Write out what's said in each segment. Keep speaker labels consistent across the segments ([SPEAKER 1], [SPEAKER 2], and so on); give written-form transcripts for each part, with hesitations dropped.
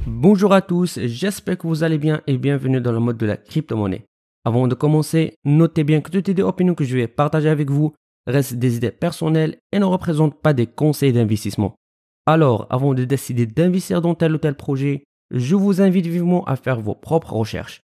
[SPEAKER 1] Bonjour à tous, j'espère que vous allez bien et bienvenue dans le mode de la crypto-monnaie. Avant de commencer, notez bien que toutes les opinions que je vais partager avec vous restent des idées personnelles et ne représentent pas des conseils d'investissement. Alors, avant de décider d'investir dans tel ou tel projet, je vous invite vivement à faire vos propres recherches.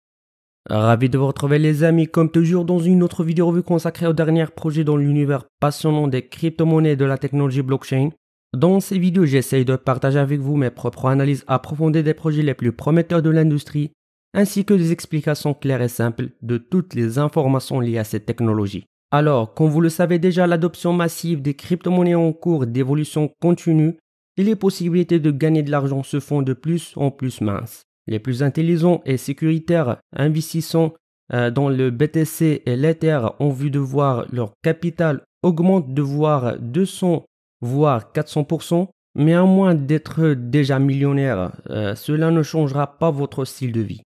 [SPEAKER 1] Ravi de vous retrouver les amis, comme toujours dans une autre vidéo revue consacrée au dernier projet dans l'univers passionnant des crypto-monnaies et de la technologie blockchain. Dans ces vidéos, j'essaye de partager avec vous mes propres analyses approfondies des projets les plus prometteurs de l'industrie, ainsi que des explications claires et simples de toutes les informations liées à cette technologie. Alors, comme vous le savez déjà, l'adoption massive des crypto-monnaies en cours d'évolution continue et les possibilités de gagner de l'argent se font de plus en plus minces. Les plus intelligents et sécuritaires investissant dans le BTC et l'Ether ont vu de voir leur capital augmenter de voir 200 voire 400%, mais à moins d'être déjà millionnaire, cela ne changera pas votre style de vie.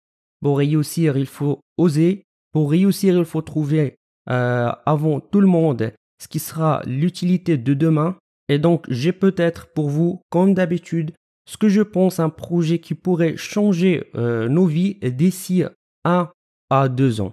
[SPEAKER 1] Pour réussir, il faut oser. Pour réussir, il faut trouver avant tout le monde ce qui sera l'utilité de demain. Et donc, j'ai peut-être pour vous, comme d'habitude, ce que je pense un projet qui pourrait changer nos vies d'ici 1 à 2 ans.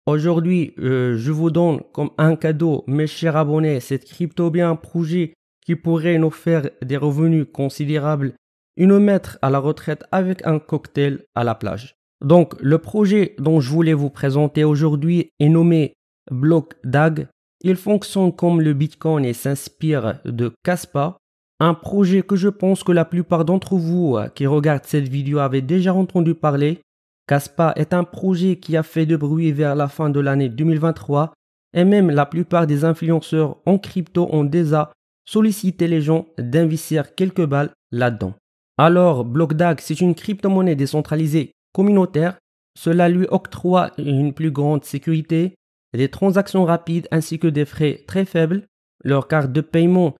[SPEAKER 1] Aujourd'hui, je vous donne comme un cadeau, mes chers abonnés, cette crypto bien projet qui pourrait nous faire des revenus considérables et nous mettre à la retraite avec un cocktail à la plage. Donc, le projet dont je voulais vous présenter aujourd'hui est nommé BlockDAG. Il fonctionne comme le Bitcoin et s'inspire de Kaspa, un projet que je pense que la plupart d'entre vous qui regardent cette vidéo avaient déjà entendu parler. Kaspa est un projet qui a fait de bruit vers la fin de l'année 2023 et même la plupart des influenceurs en crypto ont déjà solliciter les gens d'investir quelques balles là-dedans. Alors, BlockDAG, c'est une crypto-monnaie décentralisée communautaire. Cela lui octroie une plus grande sécurité, des transactions rapides ainsi que des frais très faibles. Leur carte de paiement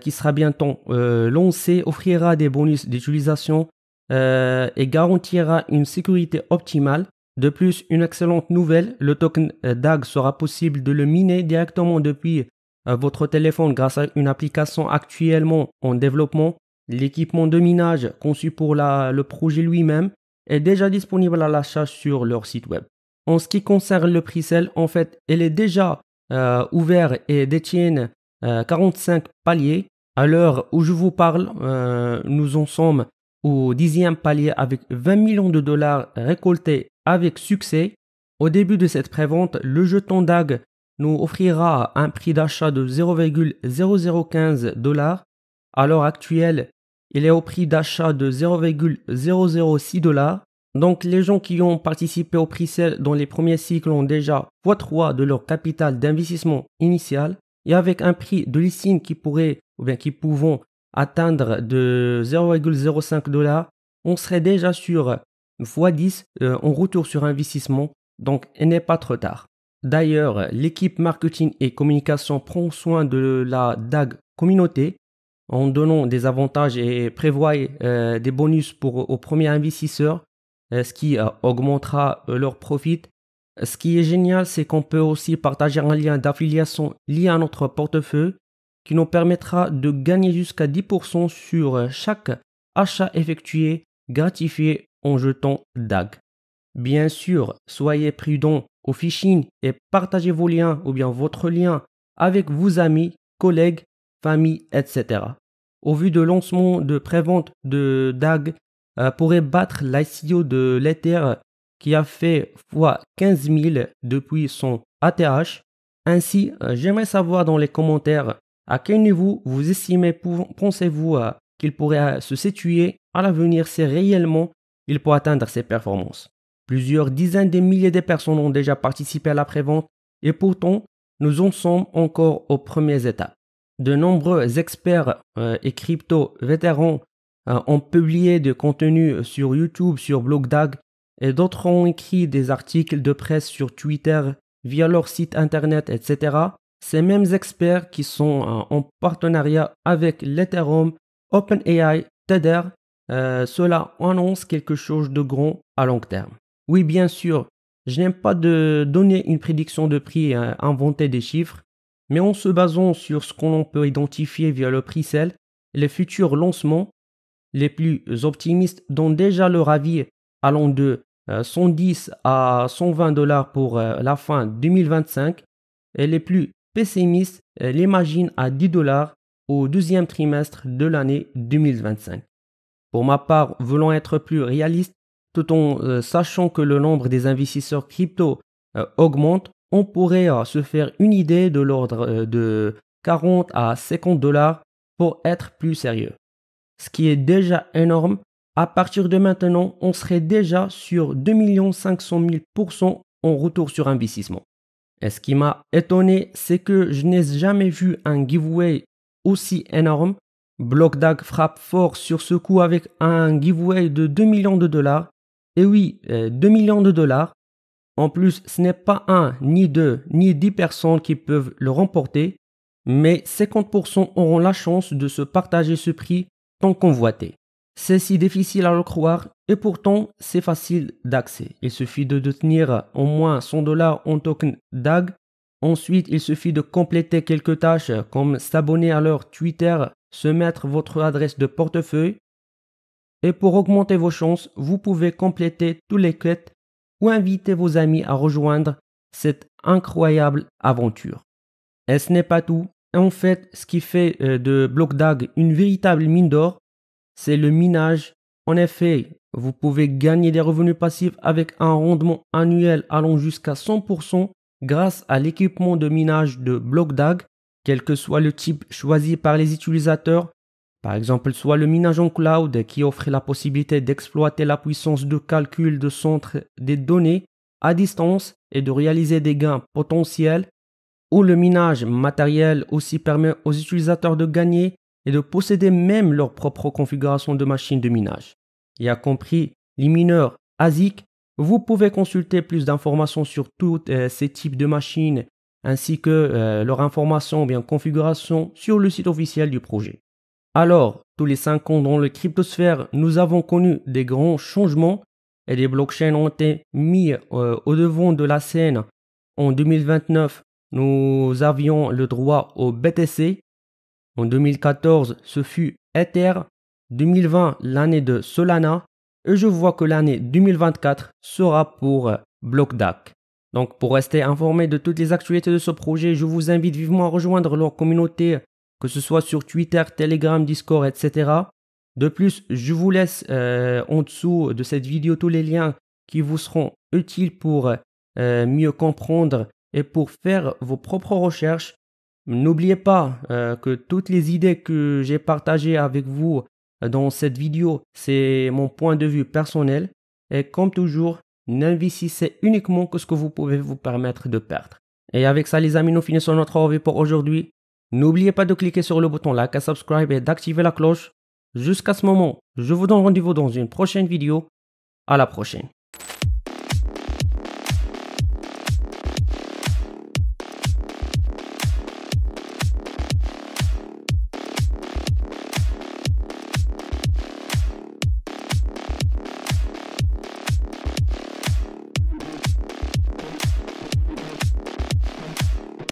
[SPEAKER 1] qui sera bientôt lancée offrira des bonus d'utilisation et garantira une sécurité optimale. De plus, une excellente nouvelle, le token DAG sera possible de le miner directement depuis votre téléphone grâce à une application actuellement en développement. L'équipement de minage conçu pour le projet lui-même est déjà disponible à l'achat sur leur site web. En ce qui concerne le pre-sale, en fait, elle est déjà ouvert et détient 45 paliers. À l'heure où je vous parle, nous en sommes au 10e palier avec 20 millions de dollars récoltés avec succès. Au début de cette prévente, le jeton DAG nous offrira un prix d'achat de 0,0015 $. À l'heure actuelle, il est au prix d'achat de 0,006 $. Donc les gens qui ont participé au pre-sale dans les premiers cycles ont déjà x3 de leur capital d'investissement initial et avec un prix de listing qui pouvons atteindre de 0,05 $, on serait déjà sur x10 en retour sur investissement, donc il n'est pas trop tard. D'ailleurs, l'équipe marketing et communication prend soin de la DAG communauté en donnant des avantages et prévoit des bonus aux premiers investisseurs, ce qui augmentera leur profit. Ce qui est génial, c'est qu'on peut aussi partager un lien d'affiliation lié à notre portefeuille qui nous permettra de gagner jusqu'à 10% sur chaque achat effectué gratifié en jetant DAG. Bien sûr, soyez prudents au phishing et partagez vos liens ou bien votre lien avec vos amis, collègues, famille, etc. Au vu de lancement de prévente de DAG pourrait battre l'ICO de l'Ether qui a fait x 15 000 depuis son ATH. Ainsi, j'aimerais savoir dans les commentaires à quel niveau vous estimez, pensez-vous qu'il pourrait se situer à l'avenir si réellement il peut atteindre ses performances. Plusieurs dizaines de milliers de personnes ont déjà participé à la prévente et pourtant, nous en sommes encore aux premières étapes. De nombreux experts et crypto-vétérans ont publié des contenus sur YouTube, sur BlockDAG et d'autres ont écrit des articles de presse sur Twitter via leur site internet, etc. Ces mêmes experts qui sont en partenariat avec l'Ethereum, OpenAI, Tether, cela annonce quelque chose de grand à long terme. Oui, bien sûr, je n'aime pas de donner une prédiction de prix et inventer des chiffres, mais en se basant sur ce qu'on peut identifier via le pre-sale, les futurs lancements les plus optimistes donnent déjà leur avis allant de 110 à 120 dollars pour la fin 2025 et les plus pessimistes l'imaginent à 10 dollars au deuxième trimestre de l'année 2025. Pour ma part, voulant être plus réaliste, tout en sachant que le nombre des investisseurs crypto augmente, on pourrait se faire une idée de l'ordre de 40 à 50 dollars pour être plus sérieux. Ce qui est déjà énorme. À partir de maintenant, on serait déjà sur 2 500 000% en retour sur investissement. Et ce qui m'a étonné, c'est que je n'ai jamais vu un giveaway aussi énorme. BlockDAG frappe fort sur ce coup avec un giveaway de 2 millions de dollars. Et oui, 2 millions de dollars. En plus, ce n'est pas un, ni deux, ni 10 personnes qui peuvent le remporter, mais 50% auront la chance de se partager ce prix tant convoité. C'est si difficile à le croire et pourtant c'est facile d'accès. Il suffit de détenir au moins 100 dollars en token DAG. Ensuite, il suffit de compléter quelques tâches comme s'abonner à leur Twitter, se mettre votre adresse de portefeuille. Et pour augmenter vos chances, vous pouvez compléter tous les quêtes ou inviter vos amis à rejoindre cette incroyable aventure. Et ce n'est pas tout. En fait, ce qui fait de BlockDAG une véritable mine d'or, c'est le minage. En effet, vous pouvez gagner des revenus passifs avec un rendement annuel allant jusqu'à 100% grâce à l'équipement de minage de BlockDAG, quel que soit le type choisi par les utilisateurs. Par exemple, soit le minage en cloud qui offre la possibilité d'exploiter la puissance de calcul de centre des données à distance et de réaliser des gains potentiels, ou le minage matériel aussi permet aux utilisateurs de gagner et de posséder même leur propre configuration de machine de minage. Y a compris les mineurs ASIC, vous pouvez consulter plus d'informations sur tous ces types de machines ainsi que leur information ou bien configuration sur le site officiel du projet. Alors, tous les 5 ans dans le cryptosphère, nous avons connu des grands changements et des blockchains ont été mis au devant de la scène. En 2029, nous avions le droit au BTC. En 2014, ce fut Ether. 2020, l'année de Solana. Et je vois que l'année 2024 sera pour BlockDAG. Donc, pour rester informé de toutes les actualités de ce projet, je vous invite vivement à rejoindre leur communauté, que ce soit sur Twitter, Telegram, Discord, etc. De plus, je vous laisse en dessous de cette vidéo tous les liens qui vous seront utiles pour mieux comprendre et pour faire vos propres recherches. N'oubliez pas que toutes les idées que j'ai partagées avec vous dans cette vidéo, c'est mon point de vue personnel. Et comme toujours, n'investissez uniquement que ce que vous pouvez vous permettre de perdre. Et avec ça, les amis, nous finissons notre revue pour aujourd'hui. N'oubliez pas de cliquer sur le bouton like, subscribe et d'activer la cloche. Jusqu'à ce moment, je vous donne rendez-vous dans une prochaine vidéo. À la prochaine.